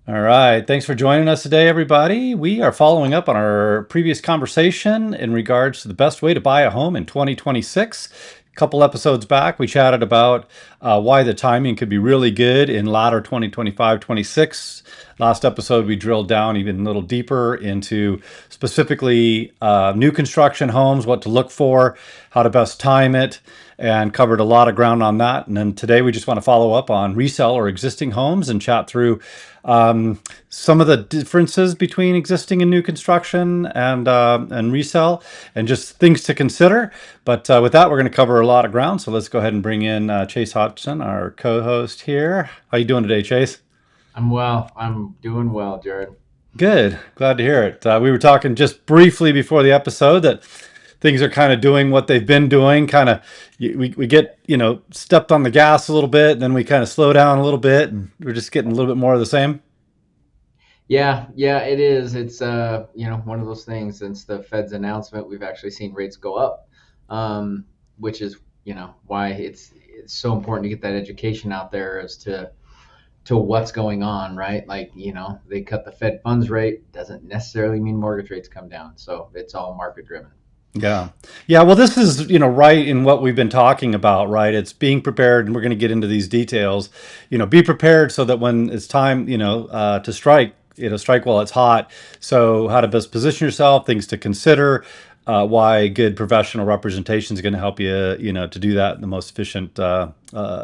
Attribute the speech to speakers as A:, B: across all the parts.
A: All right. Thanks for joining us today, everybody. We are following up on our previous conversation in regards to the best way to buy a home in 2026. A couple episodes back, we chatted about why the timing could be really good in latter 2025-26. Last episode, we drilled down even a little deeper into specifically new construction homes, what to look for, how to best time it, and covered a lot of ground on that. And then today, we just want to follow up on resale or existing homes and chat through some of the differences between existing and new construction and resale, and just things to consider. But with that, we're going to cover a lot of ground. So let's go ahead and bring in Chase Hodgson, our co-host here. How you doing today, Chase?
B: I'm well. I'm doing well, Jerod.
A: Good. Glad to hear it. We were talking just briefly before the episode that things are kind of doing what they've been doing. Kind of, we get, stepped on the gas a little bit, and then we kind of slow down a little bit, and we're just getting a little bit more of the same.
B: Yeah, it is. It's one of those things. Since the Fed's announcement, we've actually seen rates go up, which is why it's so important to get that education out there as to what's going on, right? Like they cut the Fed funds rate doesn't necessarily mean mortgage rates come down. So it's all market driven.
A: Yeah. Yeah. Well, this is, right in what we've been talking about, right? It's being prepared, and we're going to get into these details. Be prepared so that when it's time, to strike, strike while it's hot. So how to best position yourself, things to consider, why good professional representation is going to help you, to do that in the most efficient,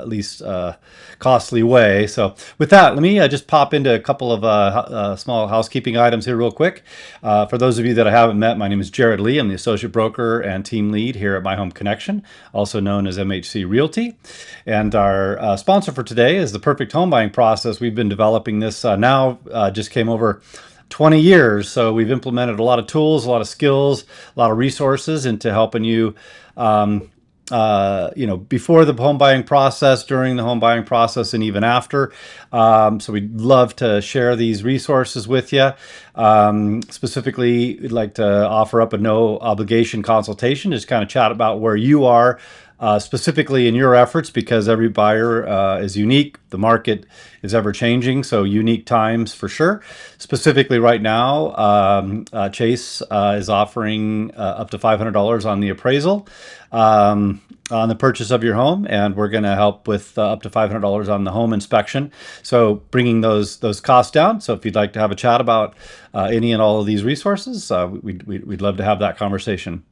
A: least costly way. So with that, let me just pop into a couple of small housekeeping items here real quick. For those of you that I haven't met, my name is Jerod Lee. I'm the associate broker and team lead here at My Home Connection, also known as MHC Realty. And our sponsor for today is the Perfect Home Buying Process. We've been developing this just came over 20 years. So we've implemented a lot of tools, a lot of skills, a lot of resources into helping you, before the home buying process, during the home buying process, and even after. So we'd love to share these resources with you. Specifically, we'd like to offer up a no obligation consultation, just kind of chat about where you are specifically in your efforts, because every buyer is unique. The market is ever changing, so unique times for sure. Specifically right now, Chase is offering up to $500 on the appraisal on the purchase of your home, and we're going to help with up to $500 on the home inspection. So bringing those costs down. So if you'd like to have a chat about any and all of these resources, we'd love to have that conversation.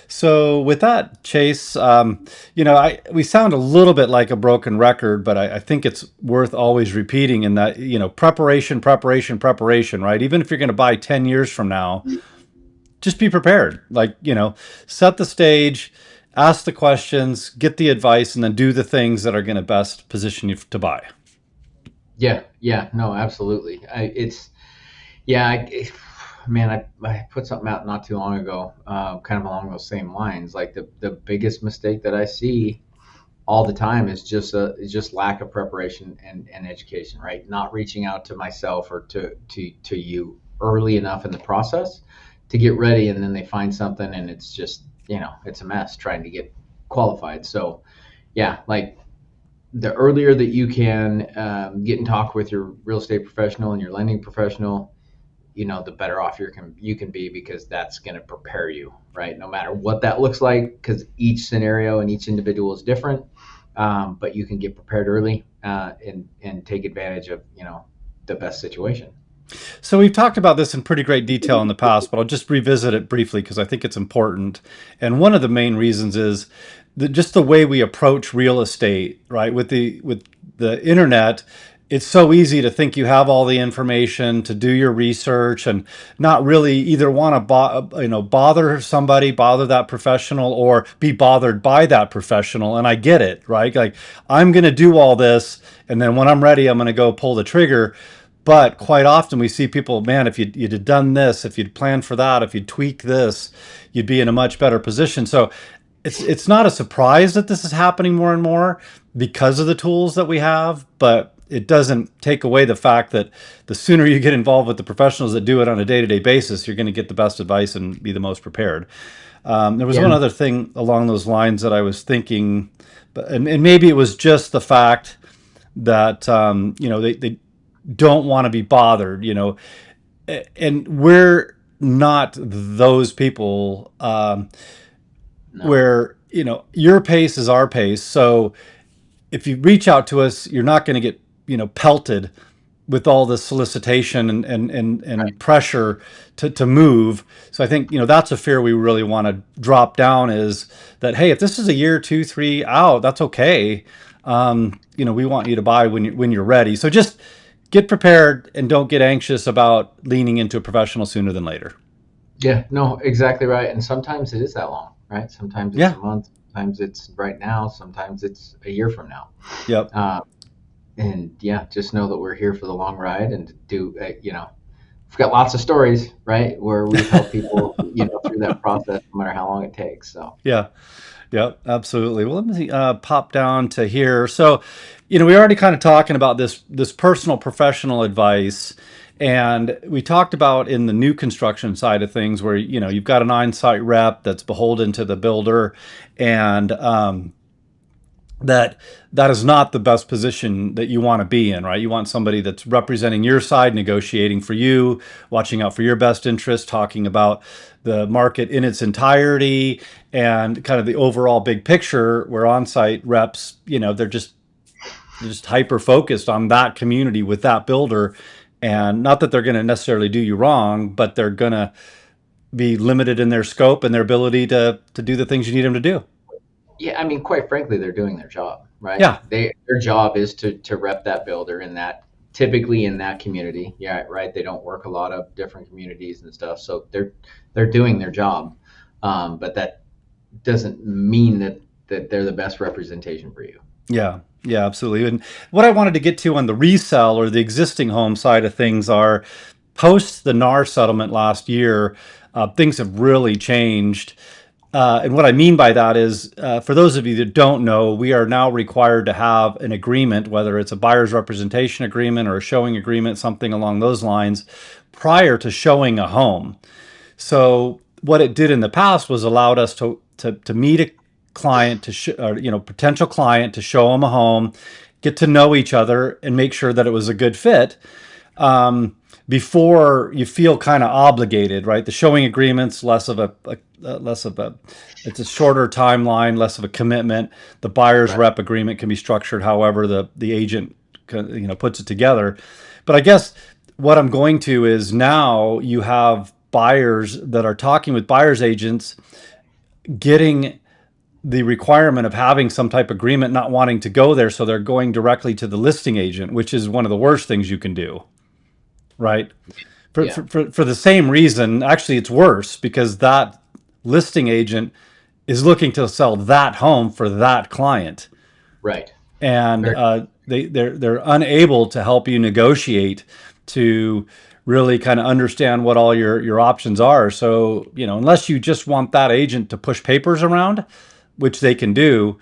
A: So with that, Chase, we sound a little bit like a broken record, but I think it's worth always repeating in that, preparation, right? Even if you're going to buy 10 years from now, just be prepared. Like, set the stage, ask the questions, get the advice, and then do the things that are going to best position you to buy.
B: Yeah, no, absolutely. I put something out not too long ago, kind of along those same lines. Like the biggest mistake that I see all the time is just lack of preparation and education, right? Not reaching out to myself or to you early enough in the process to get ready, and then they find something and it's just it's a mess trying to get qualified. So yeah, like the earlier that you can get in talk with your real estate professional and your lending professional, the better off you can be, because that's going to prepare you, right? No matter what that looks like, because each scenario and each individual is different. But you can get prepared early and take advantage of the best situation.
A: So we've talked about this in pretty great detail in the past, but I'll just revisit it briefly because I think it's important. And one of the main reasons is just the way we approach real estate, right? With the internet, it's so easy to think you have all the information, to do your research, and not really either want to bother somebody, bother that professional, or be bothered by that professional. And I get it, right? Like, I'm going to do all this, and then when I'm ready, I'm going to go pull the trigger. But quite often we see people, man, if you'd have done this, if you'd planned for that, if you'd tweak this, you'd be in a much better position. So it's not a surprise that this is happening more and more because of the tools that we have, but it doesn't take away the fact that the sooner you get involved with the professionals that do it on a day-to-day basis, you're going to get the best advice and be the most prepared. There was one other thing along those lines that I was thinking, and maybe it was just the fact that they don't want to be bothered, and we're not those people,
B: No.
A: where, your pace is our pace. So if you reach out to us, you're not going to get, pelted with all this solicitation and pressure to move. So I think, that's a fear we really want to drop down, is that, hey, if this is a year, 2, 3 out, that's okay. We want you to buy when you're ready. So just get prepared and don't get anxious about leaning into a professional sooner than later.
B: Yeah, no, exactly right. And sometimes it is that long, right? Sometimes it's
A: Yeah.
B: a month, sometimes it's right now, sometimes it's a year from now.
A: Yep.
B: Uh, and yeah, just know that we're here for the long ride and to do, we've got lots of stories, right, where we've helped people, through that process, no matter how long it takes. So,
A: Yeah. Yep, absolutely. Well, let me pop down to here. So, we already kind of talking about this personal professional advice, and we talked about in the new construction side of things where you've got an on-site rep that's beholden to the builder, and that is not the best position that you want to be in, right? You want somebody that's representing your side, negotiating for you, watching out for your best interest, talking about the market in its entirety and kind of the overall big picture. Where on-site reps, they're just hyper focused on that community with that builder, and not that they're going to necessarily do you wrong, but they're going to be limited in their scope and their ability to do the things you need them to do.
B: yeah, I mean, quite frankly, they're doing their job, right?
A: Yeah.
B: Their job is to rep that builder in that, typically in that community. Yeah, right. They don't work a lot of different communities and stuff, so they're doing their job. But that doesn't mean that they're the best representation for you.
A: Yeah, yeah, absolutely. And what I wanted to get to on the resell or the existing home side of things are, post the NAR settlement last year, things have really changed. And what I mean by that is, for those of you that don't know, we are now required to have an agreement, whether it's a buyer's representation agreement or a showing agreement, something along those lines, prior to showing a home. So what it did in the past was allowed us to meet a client, or, potential client, to show them a home, get to know each other, and make sure that it was a good fit, before you feel kind of obligated, right? The showing agreement's less of a it's a shorter timeline, less of a commitment. The buyer's
B: Right.
A: rep agreement can be structured however the agent puts it together. But I guess what I'm going to is, now you have buyers that are talking with buyers agents, getting the requirement of having some type of agreement, not wanting to go there, so they're going directly to the listing agent, which is one of the worst things you can do, right? For,
B: Yeah.
A: for, for, for the same reason, actually, it's worse, because that listing agent is looking to sell that home for that client,
B: Right.
A: and
B: Very.
A: they're unable to help you negotiate, to really kind of understand what all your options are. So, unless you just want that agent to push papers around, which they can do,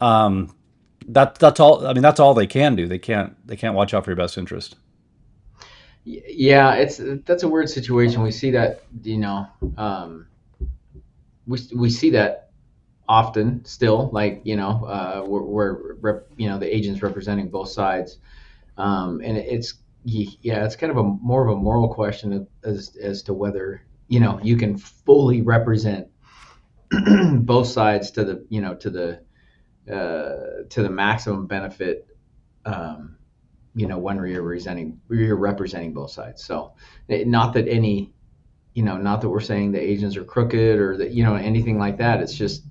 A: um, that's all. I mean, that's all they can do. They can't watch out for your best interest.
B: Yeah, that's a weird situation. We see that, we see that often still, like, the agents representing both sides. And yeah, it's kind of a more of a moral question as to whether, you can fully represent both sides to the, to the maximum benefit, when you're representing both sides. So, not that any, not that we're saying the agents are crooked or that, anything like that. It's just,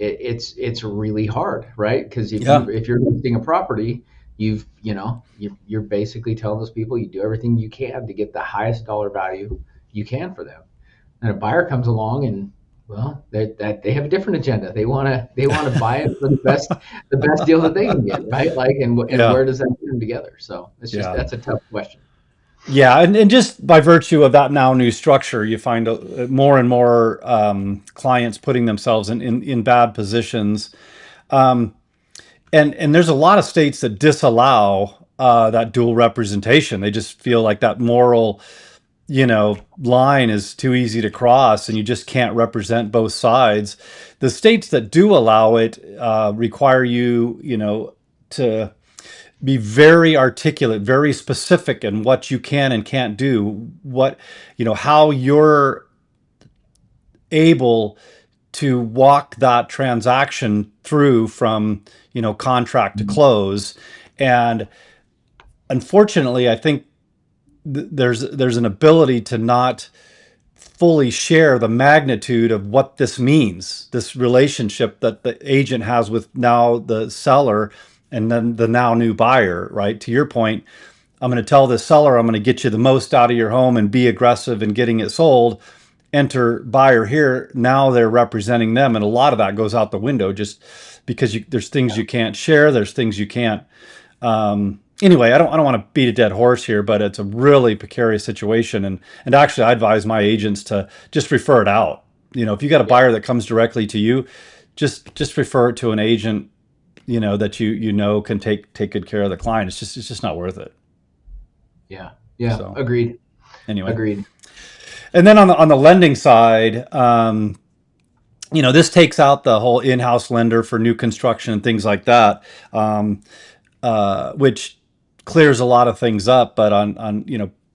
B: it's really hard, right? Because
A: Yeah.
B: if you're listing a property, you're basically telling those people you do everything you can to get the highest dollar value you can for them. And a buyer comes along and, well, they have a different agenda. They want to buy it for the best deal that they can get, right? Like, and
A: Yeah.
B: where does that get them together? So
A: Yeah.
B: that's a tough question.
A: Yeah, and just by virtue of that now new structure, you find more and more clients putting themselves in bad positions. Um, and there's a lot of states that disallow that dual representation. They just feel like that moral, line is too easy to cross, and you just can't represent both sides. The states that do allow it require you, to be very articulate, very specific in what you can and can't do, what, how you're able to walk that transaction through from, contract to close. And unfortunately, I think there's an ability to not fully share the magnitude of what this means, this relationship that the agent has with now the seller and then the now new buyer, right? To your point, I'm going to tell the seller I'm going to get you the most out of your home and be aggressive in getting it sold. Enter buyer here. Now they're representing them, and a lot of that goes out the window just because there's things you can't share. There's things you can't. Anyway, I don't want to beat a dead horse here, but it's a really precarious situation, and actually, I advise my agents to just refer it out. If you got a
B: Yeah.
A: buyer that comes directly to you, just refer it to an agent, that can take good care of the client. It's just not worth it.
B: Yeah. Yeah.
A: So
B: Agreed.
A: anyway.
B: Agreed.
A: And then on the lending side, this takes out the whole in-house lender for new construction and things like that, which clears a lot of things up. But on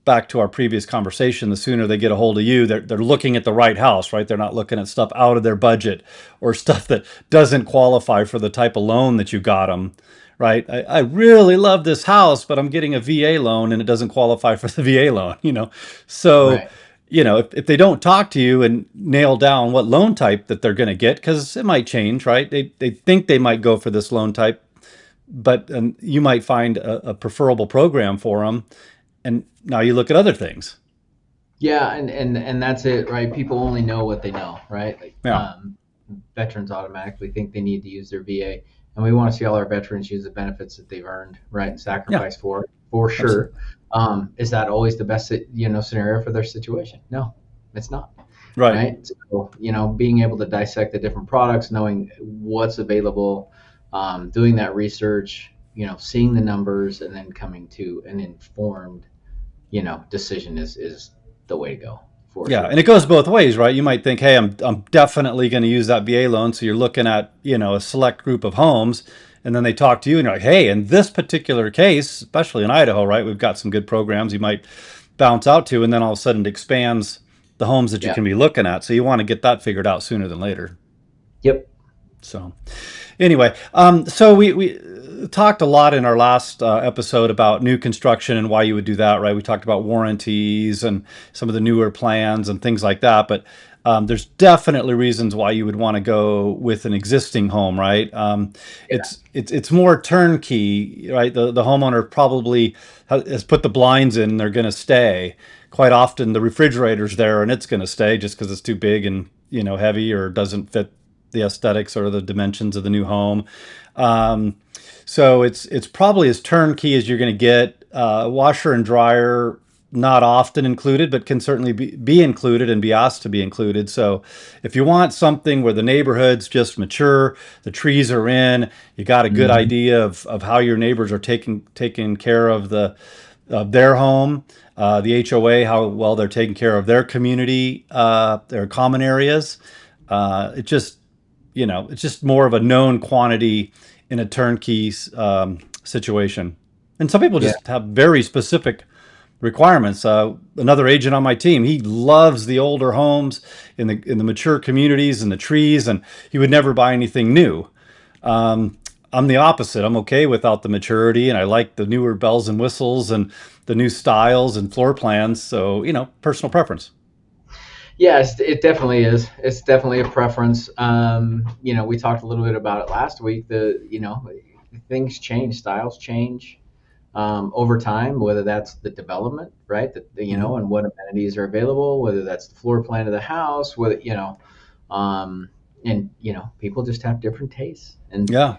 A: back to our previous conversation, the sooner they get a hold of you, they're looking at the right house, right? They're not looking at stuff out of their budget or stuff that doesn't qualify for the type of loan that you got them. Right. I really love this house, but I'm getting a VA loan and it doesn't qualify for the VA loan. So,
B: Right.
A: if they don't talk to you and nail down what loan type that they're going to get, because it might change, right? They think they might go for this loan type, but you might find a preferable program for them. And now you look at other things.
B: Yeah, and that's it, right? People only know what they know, right? Like,
A: Yeah.
B: veterans automatically think they need to use their VA, and we want to see all our veterans use the benefits that they've earned, right, and
A: Yeah.
B: sacrifice for
A: Absolutely.
B: sure. Is that always the best, scenario for their situation? No, it's not,
A: Right.
B: right? So, being able to dissect the different products, knowing what's available, doing that research, seeing the numbers, and then coming to an informed, decision is the way to go for
A: Yeah, and
B: sure.
A: it goes both ways, right? You might think, "Hey, I'm definitely going to use that VA loan." So you're looking at, a select group of homes, and then they talk to you and you're like, "Hey, in this particular case, especially in Idaho, right? We've got some good programs you might bounce out to," and then all of a sudden it expands the homes that you
B: Yeah.
A: can be looking at. So you want to get that figured out sooner than later.
B: Yep.
A: So anyway, so we talked a lot in our last episode about new construction and why you would do that, right? We talked about warranties and some of the newer plans and things like that. But there's definitely reasons why you would want to go with an existing home, right?
B: Yeah.
A: It's more turnkey, right? The homeowner probably has put the blinds in; they're going to stay. Quite often, the refrigerator's there and it's going to stay just because it's too big and heavy or doesn't fit the aesthetics or the dimensions of the new home. Um, so it's probably as turnkey as you're going to get. Washer and dryer not often included, but can certainly be included and be asked to be included. So if you want something where the neighborhood's just mature, the trees are in, you got a good
B: Mhm.
A: idea of how your neighbors are taking care of their home, the HOA, how well they're taking care of their community, their common areas. It's just more of a known quantity in a turnkey situation. And some people
B: Yeah.
A: just have very specific requirements. Another agent on my team, he loves the older homes in the mature communities and the trees, and he would never buy anything new. I'm the opposite. I'm okay without the maturity, and I like the newer bells and whistles and the new styles and floor plans. So, personal preference.
B: Yeah, it definitely is. It's definitely a preference. We talked a little bit about it last week. Things change, styles change over time, whether that's the development, right?
A: Hmm.
B: And what amenities are available, whether that's the floor plan of the house, whether, and, people just have different tastes. And,
A: Yeah.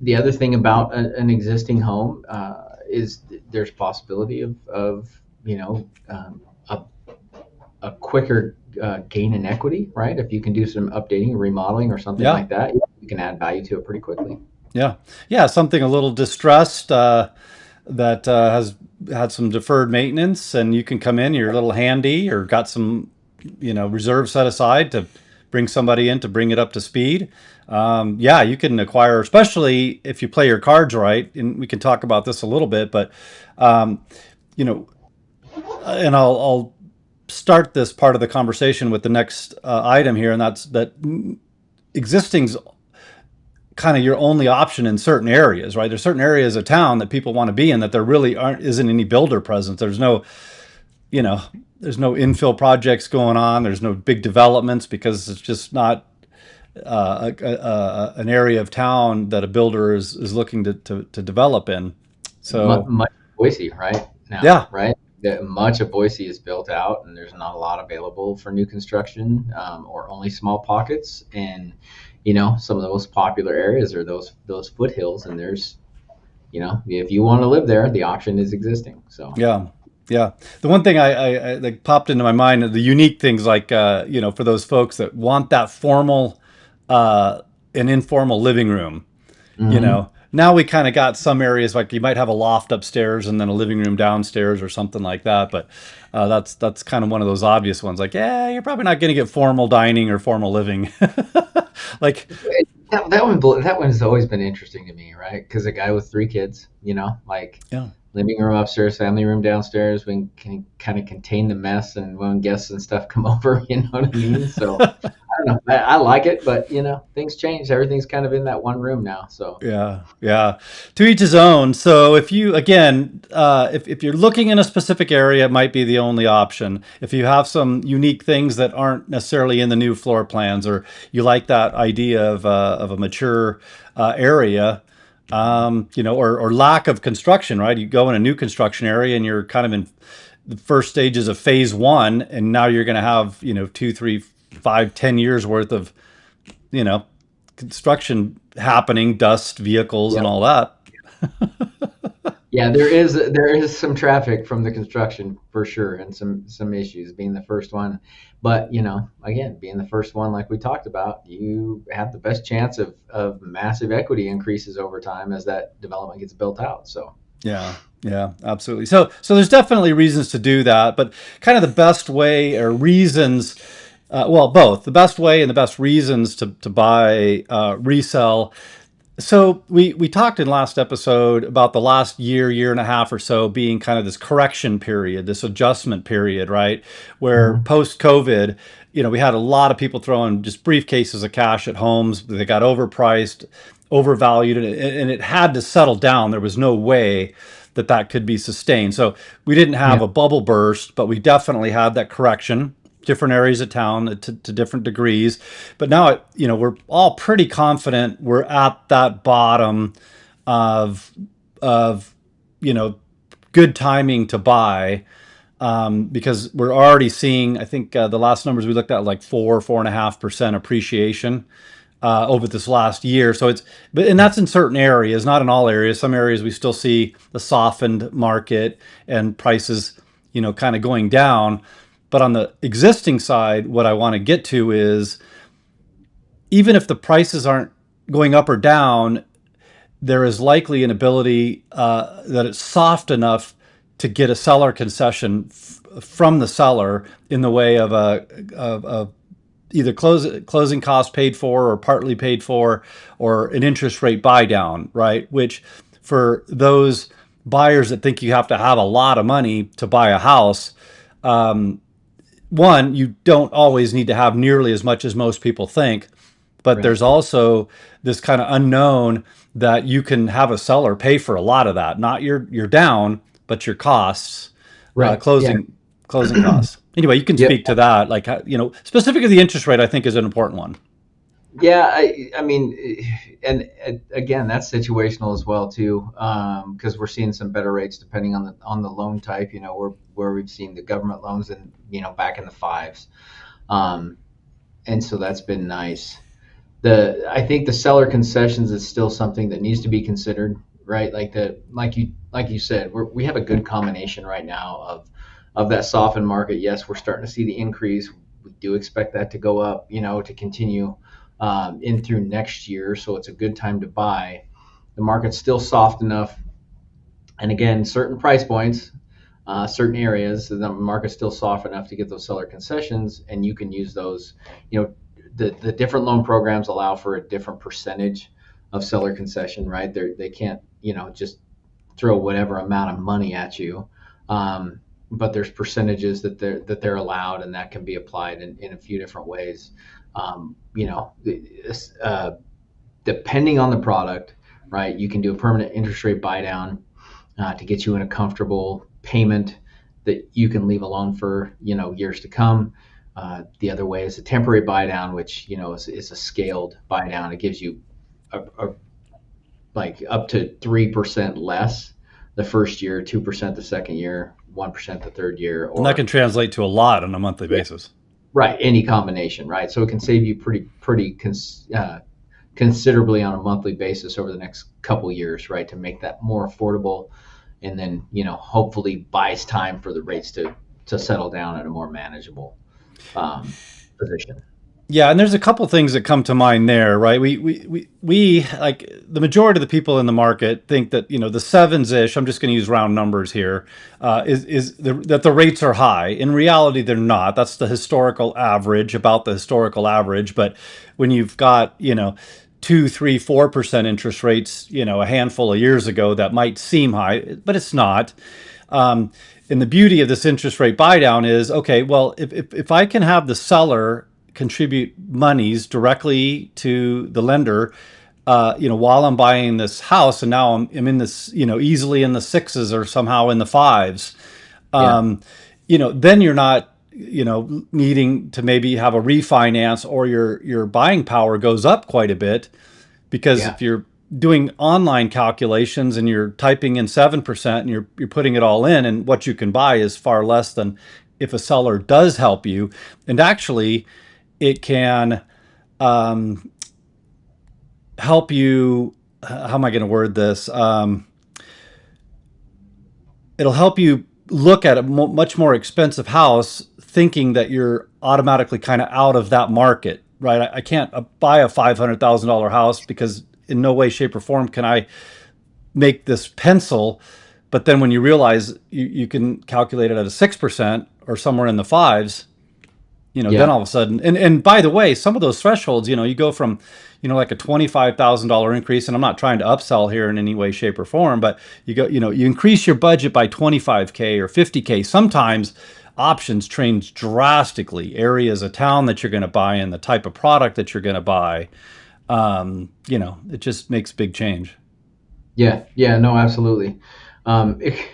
B: the other thing about an existing home is there's possibility of a quicker gain in equity, right? If you can do some updating, remodeling, or something
A: Yeah.
B: like that, you can add value to it pretty quickly.
A: Yeah. Yeah. Something a little distressed that has had some deferred maintenance, and you can come in, you're a little handy or got some, reserve set aside to bring somebody in to bring it up to speed. Yeah, you can acquire, especially if you play your cards right. And we can talk about this a little bit, but um, you know, and I'll start this part of the conversation with the next item here, and that's that existing's kind of your only option in certain areas, right? There's certain areas of town that people want to be in that there really isn't any builder presence. There's no, you know, there's no infill projects going on. There's no big developments because it's just not an area of town that a builder is looking to develop in. So
B: Much of Boise right now,
A: yeah,
B: right? Much of Boise is built out, and there's not a lot available for new construction, or only small pockets. And some of the most popular areas are those foothills, and there's if you want to live there, the option is existing. So
A: yeah, yeah. The one thing I that popped into my mind are the unique things like for those folks that want that formal and informal living room.
B: hmm
A: Now we kind of got some areas like you might have a loft upstairs and then a living room downstairs or something like that. But that's kind of one of those obvious ones. Like, yeah, you're probably not going to get formal dining or formal living. Like,
B: that one's always been interesting to me, right? Because a guy with three kids, like
A: yeah,
B: living room upstairs, family room downstairs, we can kind of contain the mess, and when guests and stuff come over, you know what I mean? So I don't know. I like it, but things change. Everything's kind of in that one room now. So
A: yeah, yeah. To each his own. So if you again, if you're looking in a specific area, it might be the only option. If you have some unique things that aren't necessarily in the new floor plans, or you like that idea of a mature area, or lack of construction, right? You go in a new construction area and you're kind of in the first stages of phase one, and now you're going to have 2, 3, 5, 10 years worth of you know construction happening, dust, vehicles, and
B: yep.
A: all that.
B: Yeah, there is some traffic from the construction for sure, and some issues being the first one. But again, being the first one, like we talked about, you have the best chance of massive equity increases over time as that development gets built out. So
A: Yeah, yeah, absolutely. So there's definitely reasons to do that, but kind of the best way or reasons, well, both the best way and the best reasons to buy, resell. So we talked in last episode about the last year and a half or so being kind of this correction period, this adjustment period, right? Where
B: Mhm.
A: post COVID, we had a lot of people throwing just briefcases of cash at homes. They got overpriced, overvalued, and it had to settle down. There was no way that could be sustained. So we didn't have
B: Yeah,
A: a bubble burst, but we definitely had that correction, different areas of town to different degrees. But now, we're all pretty confident we're at that bottom of of you know good timing to buy, because we're already seeing. I think the last numbers we looked at like 4.5% appreciation over this last year. So and that's in certain areas, not in all areas. Some areas we still see the softened market and prices, kind of going down. But on the existing side, what I want to get to is even if the prices aren't going up or down, there is likely an ability that it's soft enough to get a seller concession from the seller in the way of either closing costs paid for or partly paid for, or an interest rate buy down, right? Which for those buyers that think you have to have a lot of money to buy a house, one, you don't always need to have nearly as much as most people think, but
B: right,
A: there's also this kind of unknown that you can have a seller pay for a lot of that, not your down, but your costs,
B: right, yeah,
A: closing costs. Anyway, you can
B: yep.
A: speak to that. Like, specifically the interest rate, I think is an important one.
B: Yeah, I mean, and again, that's situational as well too, because we're seeing some better rates depending on the loan type. Where we've seen the government loans and back in the fives, um, and so that's been nice. I think the seller concessions is still something that needs to be considered, right? Like you said, we have a good combination right now of that softened market. Yes, we're starting to see the increase. We do expect that to go up, to continue in through next year. So it's a good time to buy. The market's still soft enough, and again, certain price points, certain areas, the market's still soft enough to get those seller concessions, and you can use those, you know, the different loan programs allow for a different percentage of seller concession, right? They can't, just throw whatever amount of money at you. But there's percentages that they're allowed, and that can be applied in a few different ways. Depending on the product, right? You can do a permanent interest rate buy down to get you in a comfortable payment that you can leave alone for years to come. The other way is a temporary buy down, which is a scaled buy down. It gives you a like up to 3% less the first year, 2% the second year, 1% the third year,
A: And that
B: or
A: can translate to a lot on a monthly
B: yeah,
A: basis.
B: right, any combination, right? So it can save you considerably on a monthly basis over the next couple years, right, to make that more affordable, and then hopefully buys time for the rates to settle down at a more manageable um, position.
A: Yeah, and there's a couple things that come to mind there, right? We like the majority of the people in the market think that the sevens ish. I'm just going to use round numbers here. That the rates are high. In reality, they're not. That's the historical average, about the historical average. But when you've got 2, 3, 4% interest rates, a handful of years ago, that might seem high, but it's not. Um, and the beauty of this interest rate buy down is, okay, well, if I can have the seller contribute monies directly to the lender, while I'm buying this house, and now I'm in this, easily in the sixes or somehow in the fives,
B: Yeah,
A: then you're not, needing to maybe have a refinance, or your buying power goes up quite a bit, because
B: yeah,
A: if you're doing online calculations and you're typing in 7% and you're putting it all in, and what you can buy is far less than if a seller does help you. And actually, it can help you. How am I going to word this? It'll help you look at a much more expensive house, thinking that you're automatically kind of out of that market, right? I can't buy a $500,000 house, because in no way, shape, or form can I make this pencil. But then when you realize you can calculate it at a 6% or somewhere in the fives, then
B: yeah,
A: all of a sudden, and by the way, some of those thresholds, you go from, like a $25,000 increase, and I'm not trying to upsell here in any way, shape, or form, but you increase your budget by 25K or 50K. Sometimes options change drastically, areas of town that you're going to buy in, the type of product that you're going to buy. It just makes big change.
B: yeah. No, absolutely. It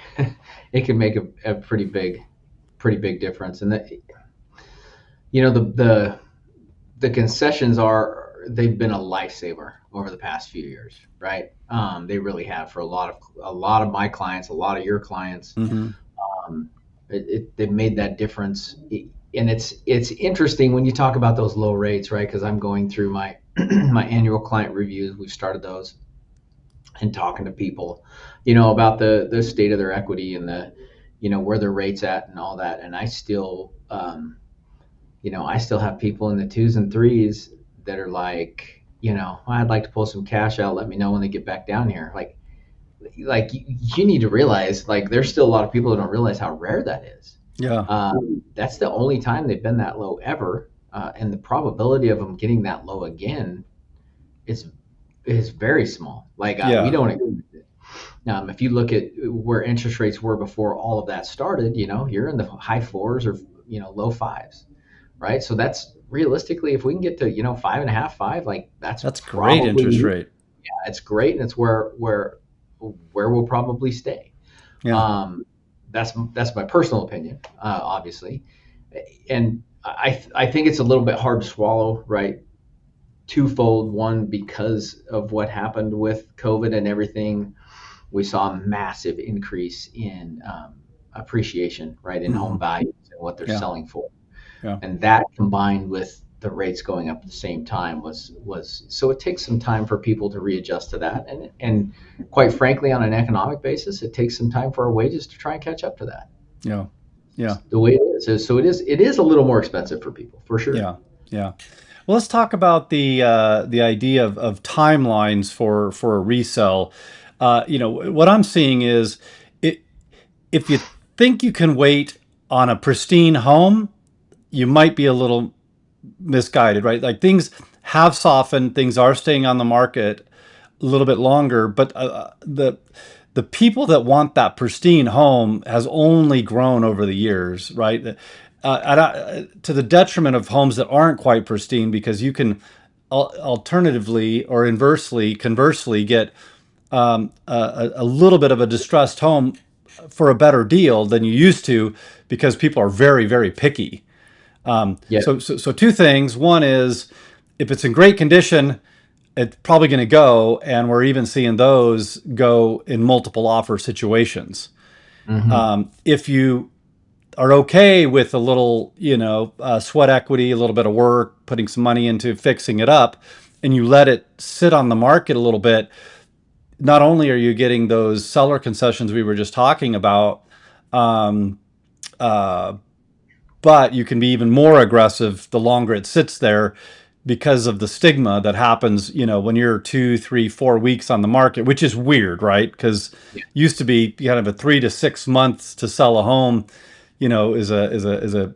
B: it can make a pretty big difference, and that the concessions they've been a lifesaver over the past few years, right? They really have for a lot of my clients, a lot of your clients.
A: Hmm.
B: Um, they've made that difference, and it's interesting when you talk about those low rates, right? Because I'm going through my my annual client reviews. We've started those, and talking to people, about the state of their equity, and the where their rates at and all that. And I still have people in the twos and threes that are like, I'd like to pull some cash out. Let me know when they get back down here. Like you need to realize, like, there's still a lot of people that don't realize how rare that is.
A: Yeah.
B: That's the only time they've been that low ever, and the probability of them getting that low again is is very small. Like, we
A: Yeah.
B: don't agree with it. If you look at where interest rates were before all of that started, you're in the high fours, or low fives, right? So that's realistically, if we can get to 5.5, five, like that's
A: That's great
B: probably,
A: interest rate.
B: yeah, it's great, and it's where we'll probably stay.
A: Yeah.
B: Um, that's my personal opinion, obviously, and I think it's a little bit hard to swallow, right? Twofold. One, because of what happened with COVID and everything, we saw a massive increase in appreciation, right, in home
A: Hmm.
B: values and what they're
A: Yeah.
B: selling for,
A: Yeah.
B: and that combined with the rates going up at the same time was so it takes some time for people to readjust to that, and quite frankly, on an economic basis, it takes some time for our wages to try and catch up to that.
A: Yeah. Yeah.
B: The way it is, so it is a little more expensive for people, for sure.
A: Yeah. Yeah. Well, let's talk about the idea of timelines for a resell. What I'm seeing is, it, if you think you can wait on a pristine home, you might be a little misguided, right? Like things have softened, things are staying on the market a little bit longer, but the people that want that pristine home has only grown over the years, right? To the detriment of homes that aren't quite pristine, because you can alternatively or conversely get a little bit of a distressed home for a better deal than you used to, because people are very, very picky.
B: Yeah.
A: So two things. One is, if it's in great condition, it's probably going to go, and we're even seeing those go in multiple offer situations.
B: Hmm.
A: If you are okay with a little, sweat equity, a little bit of work, putting some money into fixing it up, and you let it sit on the market a little bit, not only are you getting those seller concessions we were just talking about, um, uh, but you can be even more aggressive the longer it sits there, because of the stigma that happens, when you're 2, 3, 4 weeks on the market, which is weird, right? Because
B: Yeah.
A: used to be kind of a 3 to 6 months to sell a home, is a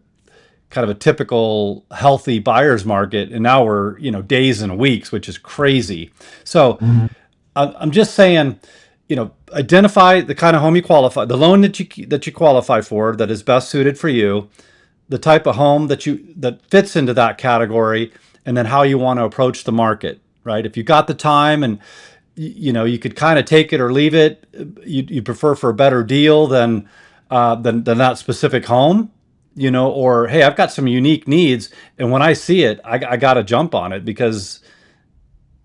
A: kind of a typical healthy buyer's market, and now we're days and weeks, which is crazy. So
B: Hmm.
A: I'm just saying, identify the kind of home you qualify, the loan that you qualify for, that is best suited for you, the type of home that fits into that category, and then how you want to approach the market. Right? If you got the time, and you could kind of take it or leave it, you prefer for a better deal than that specific home. Or hey, I've got some unique needs, and when I see it, I got to jump on it, because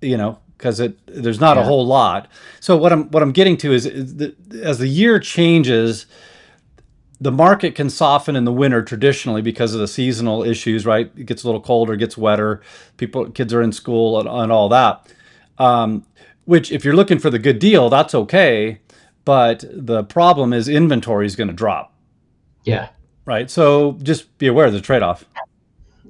A: there's not a
B: Yeah.
A: whole lot. So what I'm getting to is that as the year changes, the market can soften in the winter traditionally because of the seasonal issues, right? It gets a little colder, gets wetter, kids are in school, and all that. Um, which, if you're looking for the good deal, that's okay. But the problem is inventory is going to drop,
B: Yeah.
A: right? So just be aware of the trade-off.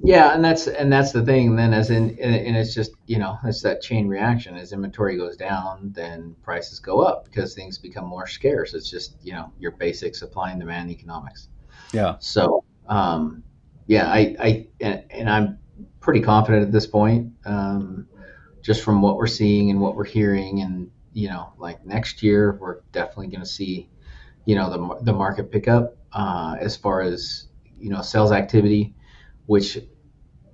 B: Yeah, and that's the thing. Then, as in, and it's just it's that chain reaction. As inventory goes down, then prices go up because things become more scarce. It's just your basic supply and demand economics.
A: Yeah.
B: So, yeah, and I'm pretty confident at this point, just from what we're seeing and what we're hearing, and like next year, we're definitely going to see the market pick up as far as sales activity, which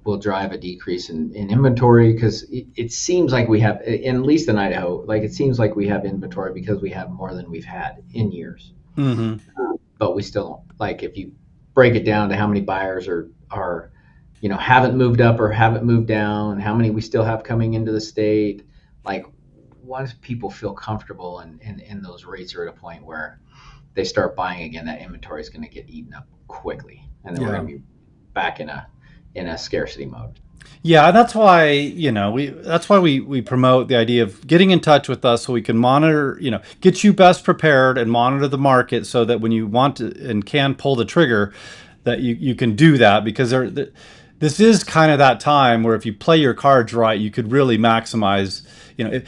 B: will drive a decrease in inventory, because it seems like we have, at least in Idaho, like it seems like we have inventory because we have more than we've had in years.
A: Mm-hmm.
B: But we still don't, like, if you break it down to how many buyers are haven't moved up or haven't moved down, how many we still have coming into the state, like once people feel comfortable and those rates are at a point where they start buying again, that inventory is going to get eaten up quickly, and then we're
A: Yeah.
B: going to be back in a scarcity mode.
A: Yeah, that's why, we promote the idea of getting in touch with us, so we can monitor, get you best prepared and monitor the market, so that when you want to and can pull the trigger, that you can do that, because this is kind of that time where if you play your cards right, you could really maximize,
B: Yeah.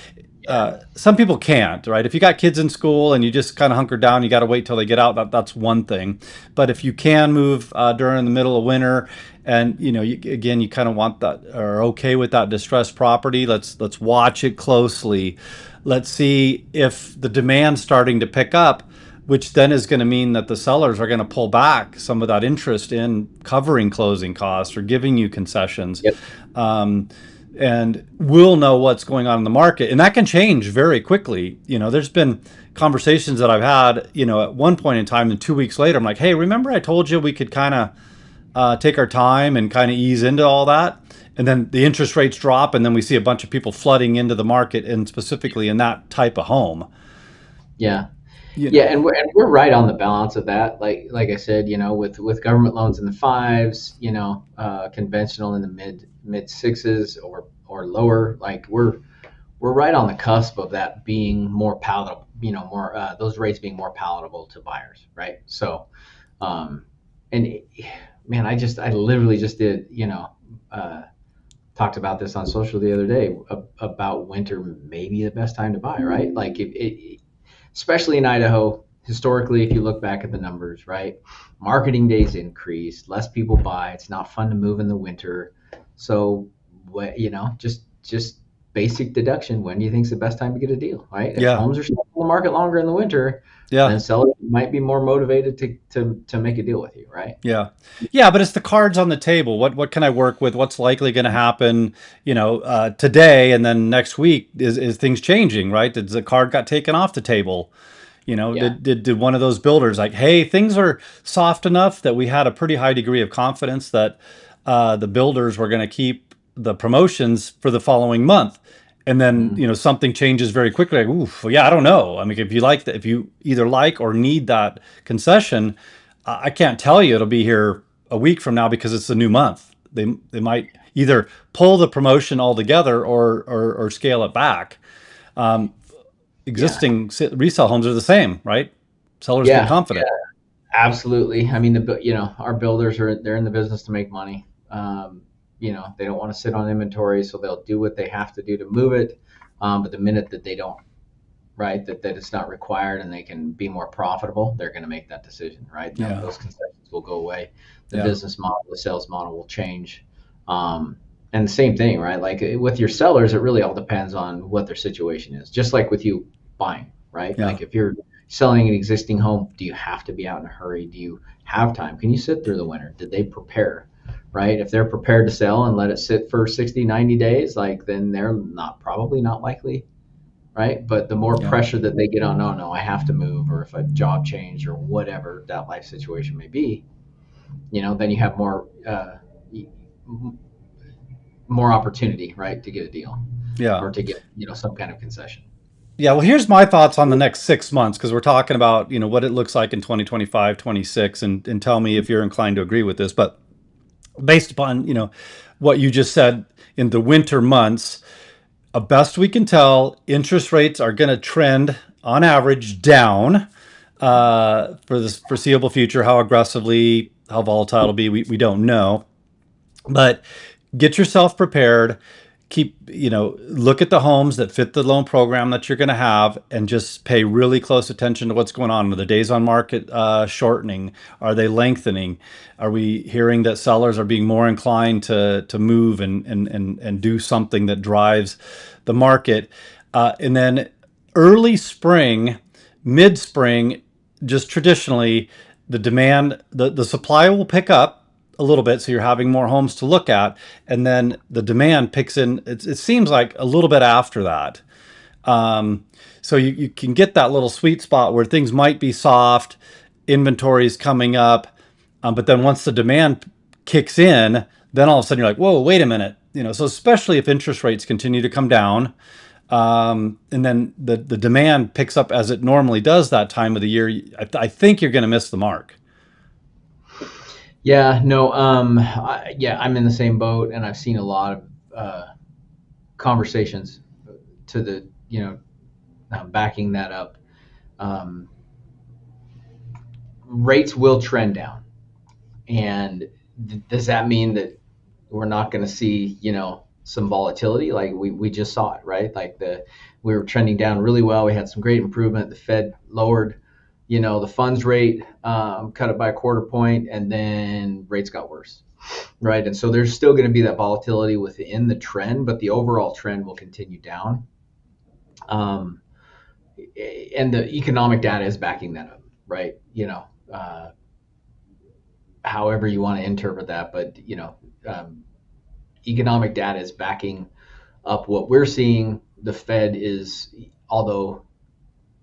A: some people can't, right? If you got kids in school and you just kind of hunker down, you got to wait till they get out. That's one thing. But if you can move during the middle of winter, and again, you kind of want that, or okay with that distressed property, let's watch it closely. Let's see if the demand's starting to pick up, which then is going to mean that the sellers are going to pull back some of that interest in covering closing costs or giving you concessions.
B: Yep.
A: Um, and we'll know what's going on in the market, and that can change very quickly. There's been conversations that I've had, at one point in time, and 2 weeks later, I'm like, hey, remember I told you we could kind of take our time and kind of ease into all that? And then the interest rates drop, and then we see a bunch of people flooding into the market, and specifically in that type of home.
B: Yeah.
A: You
B: Yeah,
A: know,
B: and we're right on the balance of that. Like I said, with government loans in the fives, conventional in the mid sixes or lower, like we're right on the cusp of that being more palatable, more those rates being more palatable to buyers, right? So, um, and man, I literally just did, uh, talked about this on social the other day, about winter maybe the best time to buy, right? Like especially in Idaho, historically, if you look back at the numbers, right? Marketing days increased, less people buy. It's not fun to move in the winter. So what, just basic deduction. When do you think is the best time to get a deal, right? If
A: Yeah.
B: homes are stuck on the market longer in the winter, then
A: Yeah.
B: sellers might be more motivated to make a deal with you, right?
A: Yeah. Yeah, but it's the cards on the table. What can I work with? What's likely going to happen, today, and then next week? Is things changing, right? Did the card got taken off the table?
B: Yeah.
A: Did one of those builders like, hey, things are soft enough that we had a pretty high degree of confidence that the builders were going to keep the promotions for the following month, and then
B: Mm.
A: something changes very quickly. Like, oof, well, yeah, I don't know. I mean, if you like that, if you either like or need that concession, I can't tell you it'll be here a week from now because it's a new month. They might either pull the promotion altogether or scale it back. Um,
B: Yeah.
A: Existing resale homes are the same, right? Sellers get
B: Yeah.
A: confident.
B: Absolutely. I mean, our builders they're in the business to make money. They don't want to sit on inventory, so they'll do what they have to do to move it. But the minute that they don't, right, that it's not required and they can be more profitable, they're going to make that decision, right?
A: Yeah,
B: Those concessions will go away. The
A: yeah,
B: business model, the sales model will change. And the same thing, right? Like with your sellers, it really all depends on what their situation is. Just like with you buying, right?
A: yeah,
B: Like if you're selling an existing home, do you have to be out in a hurry? Do you have time? Can you sit through the winter? Did they prepare? Right? If they're prepared to sell and let it sit for 60, 90 days, like then they're probably not likely, right? But the more
A: yeah,
B: pressure that they get on, no, I have to move, or if a job change or whatever that life situation may be, then you have more opportunity, right, to get a deal
A: yeah.
B: or to get some kind of concession.
A: Yeah, well, here's my thoughts on the next 6 months because we're talking about, what it looks like in 2025, 26, and tell me if you're inclined to agree with this. But based upon, what you just said in the winter months, best we can tell, interest rates are going to trend on average down for the foreseeable future. How aggressively, how volatile it'll be, we don't know. But get yourself prepared. Look at the homes that fit the loan program that you're going to have and just pay really close attention to what's going on. Are the days on market shortening? Are they lengthening? Are we hearing that sellers are being more inclined to move and do something that drives the market? And then early spring, mid spring, just traditionally, the supply will pick up a little bit, so you're having more homes to look at, and then the demand picks in. It seems like a little bit after that. So you can get that little sweet spot where things might be soft, inventory's coming up, but then once the demand kicks in, then all of a sudden you're like, whoa, wait a minute. So especially if interest rates continue to come down, and then the demand picks up as it normally does that time of the year, I think you're going to miss the mark.
B: Yeah, no, yeah, I'm in the same boat, and I've seen a lot of conversations to the backing that up. Um, Rates will trend down, and does that mean that we're not going to see some volatility? Like we just saw it, right? Like we were trending down really well. We had some great improvement. The Fed lowered the funds rate, cut it by a quarter point, and then rates got worse, right? And so there's still going to be that volatility within the trend, but the overall trend will continue down. um, and the economic data is backing that up, right? However you want to interpret that, but um, economic data is backing up what we're seeing. The Fed is, although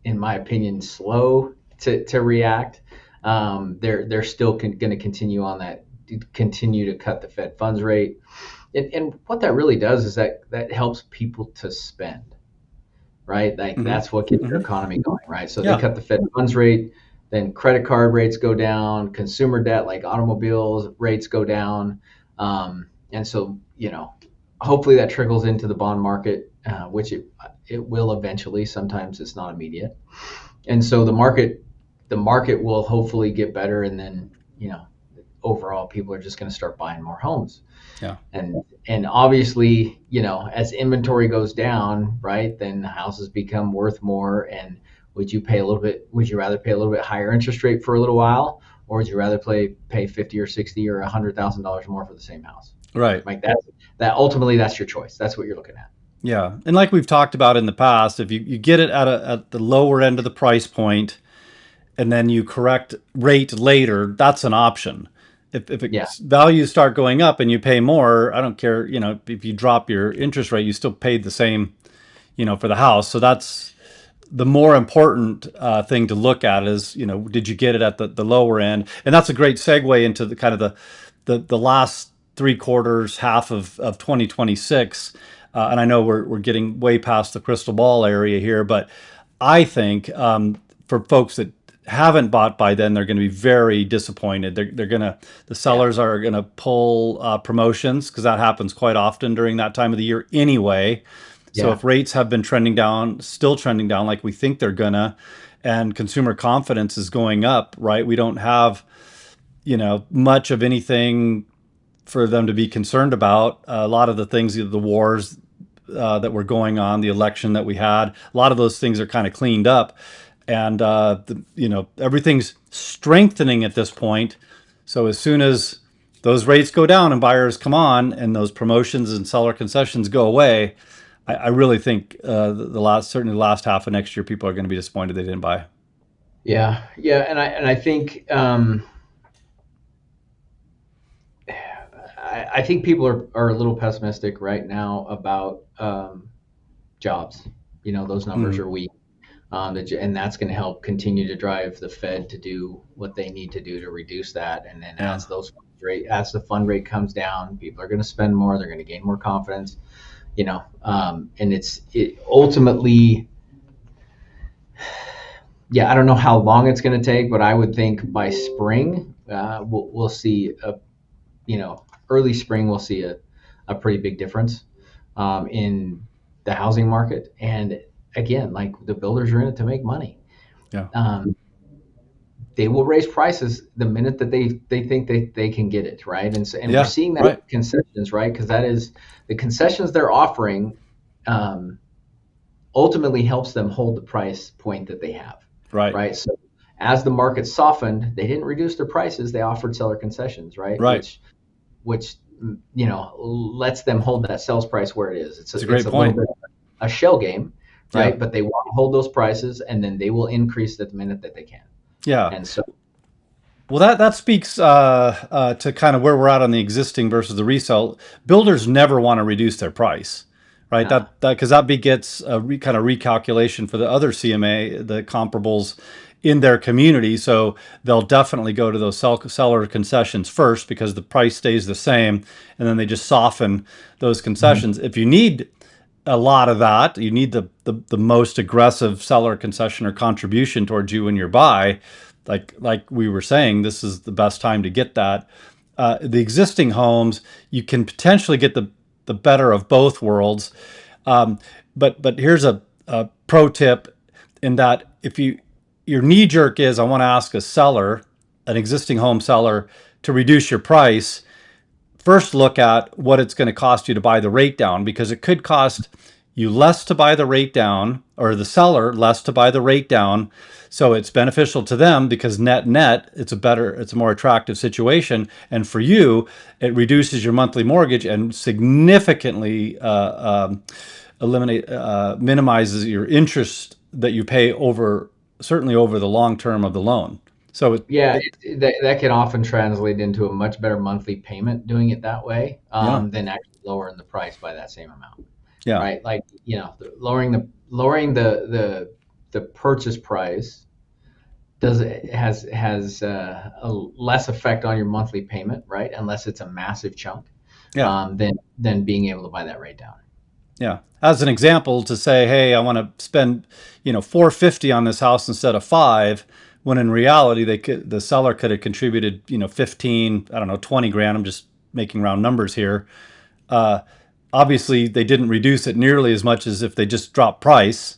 B: in my opinion, slow to react. They're still going to continue to cut the Fed funds rate, and what that really does is that helps people to spend, right? Like
A: Hmm.
B: that's what gets their
A: Hmm.
B: economy going, right? So they
A: Yeah.
B: cut the Fed funds rate, then credit card rates go down, consumer debt like automobiles rates go down, and so hopefully that trickles into the bond market, which it will eventually. Sometimes it's not immediate, and so the market will hopefully get better, and then overall people are just going to start buying more homes.
A: Yeah.
B: And obviously, as inventory goes down, right, then houses become worth more. And would you rather pay a little bit higher interest rate for a little while, or would you rather pay 50 or 60 or $100,000 more for the same house?
A: Right.
B: Like that ultimately that's your choice. That's what you're looking at.
A: Yeah. And like we've talked about in the past, if you get it at the lower end of the price point and then you correct rate later, that's an option. If
B: Yeah.
A: values start going up and you pay more, I don't care, if you drop your interest rate, you still paid the same, for the house. So that's the more important thing to look at is, did you get it at the lower end? And that's a great segue into the kind of the last 3 quarters, half of 2026. And I know we're getting way past the crystal ball area here, but I think for folks that haven't bought by then, they're going to be very disappointed. The
B: Yeah.
A: sellers are going to pull promotions because that happens quite often during that time of the year anyway. So
B: Yeah.
A: if rates have been trending down, still trending down like we think they're gonna, and consumer confidence is going up, right? We don't have, much of anything for them to be concerned about. A lot of the things, the wars that were going on, the election that we had, a lot of those things are kind of cleaned up, and everything's strengthening at this point. So as soon as those rates go down and buyers come on, and those promotions and seller concessions go away, I really think certainly the last half of next year, people are going to be disappointed they didn't buy.
B: Yeah. Yeah. And I think I think people are a little pessimistic right now about jobs. Those numbers
A: Mm,
B: are weak. And that's going to help continue to drive the Fed to do what they need to do to reduce that. And then
A: yeah,
B: as the fund rate comes down, people are going to spend more. They're going to gain more confidence. And it ultimately, yeah, I don't know how long it's going to take, but I would think by spring we'll see early spring we'll see a pretty big difference in the housing market. And again, like the builders are in it to make money.
A: yeah,
B: Um, they will raise prices the minute that they think they can get it right, and we're
A: yeah,
B: seeing that
A: right,
B: with concessions, right? Because that is the concessions they're offering um, ultimately helps them hold the price point that they have,
A: right,
B: right? So as the market softened, they didn't reduce their prices; they offered seller concessions, right?
A: right.
B: Which lets them hold that sales price where it is.
A: It's a
B: It's
A: great
B: a little
A: point.
B: bit of a shell game,
A: Yeah,
B: right? But they want to hold those prices, and then they will increase it the minute that they can.
A: yeah.
B: And so,
A: Well, that speaks to kind of where we're at on the existing versus the resale. Builders never want to reduce their price, right?
B: uh,
A: That because that begets a kind of recalculation for the other CMA, the comparables in their community. So they'll definitely go to those seller concessions first because the price stays the same, and then they just soften those
B: mhm.
A: concessions. If you need a lot of that, you need the most aggressive seller concession or contribution towards you when you buy, like we were saying, this is the best time to get that. The existing homes, you can potentially get the better of both worlds. um, but here's a pro tip in that if your knee jerk is I want to ask a seller, an existing home seller, to reduce your price, first look at what it's going to cost you to buy the rate down, because it could cost you less to buy the rate down, or the seller less to buy the rate down. So it's beneficial to them because net it's a more attractive situation, and for you it reduces your monthly mortgage and significantly minimizes your interest that you pay over, certainly over the long term of the loan. So
B: Yeah, that can often translate into a much better monthly payment doing it that way
A: yeah,
B: than actually lowering the price by that same amount,
A: yeah,
B: right? Like lowering the purchase price has a less effect on your monthly payment, right? Unless it's a massive chunk,
A: yeah.
B: than being able to buy that rate down.
A: Yeah. As an example, to say, hey, I want to spend, 450 on this house instead of five, when in reality the seller could have contributed, 15, I don't know, 20 grand. I'm just making round numbers here. Uh, Obviously, they didn't reduce it nearly as much as if they just dropped price.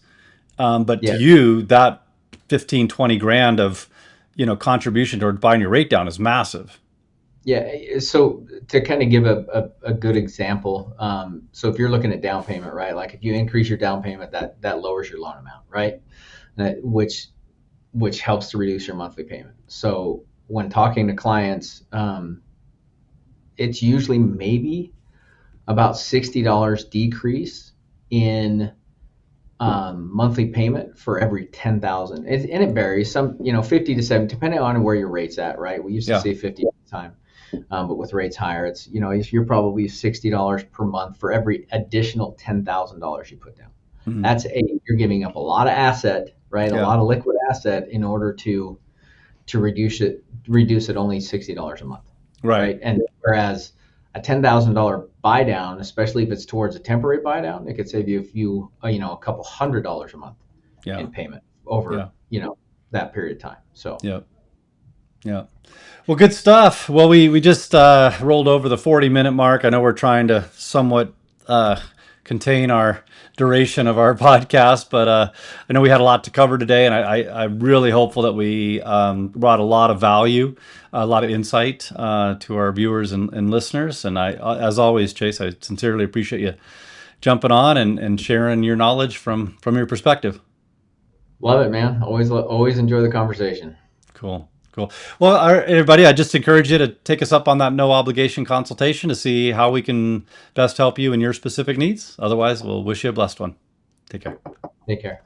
A: But to
B: Yeah,
A: you, that 15, 20 grand of, contribution toward buying your rate down is massive.
B: yeah. So to kind of give a good example, so if you're looking at down payment, right? Like if you increase your down payment, that lowers your loan amount, right? Which helps to reduce your monthly payment. So when talking to clients, it's usually maybe about $60 decrease in monthly payment for every 10,000. And it varies. Some, 50 to 70, depending on where your rate's at, right? We used to
A: Yeah.
B: say 50 at the time, but with rates higher, it's, if you're probably $60 per month for every additional $10,000 you put down.
A: Mhm.
B: You're giving up a lot of asset, right? A
A: Yeah.
B: lot of liquid asset in order to reduce it only $60 a month,
A: Right.
B: right? And whereas a $10,000 buy down, especially if it's towards a temporary buy down, it could save you a couple $100 a month
A: Yeah.
B: in payment over
A: Yeah.
B: that period of time. So
A: Yeah. Yeah. Well, good stuff. Well, we just rolled over the 40-minute mark. I know we're trying to somewhat contain our duration of our podcast, but I know we had a lot to cover today, and I'm really hopeful that we brought a lot of value, a lot of insight to our viewers and listeners. And as always, Chase, I sincerely appreciate you jumping on and sharing your knowledge from your perspective.
B: love it, man. Always enjoy the conversation.
A: Cool. Cool. Well, everybody, I just encourage you to take us up on that no obligation consultation to see how we can best help you in your specific needs. Otherwise, we'll wish you a blessed one. Take care.
B: Take care.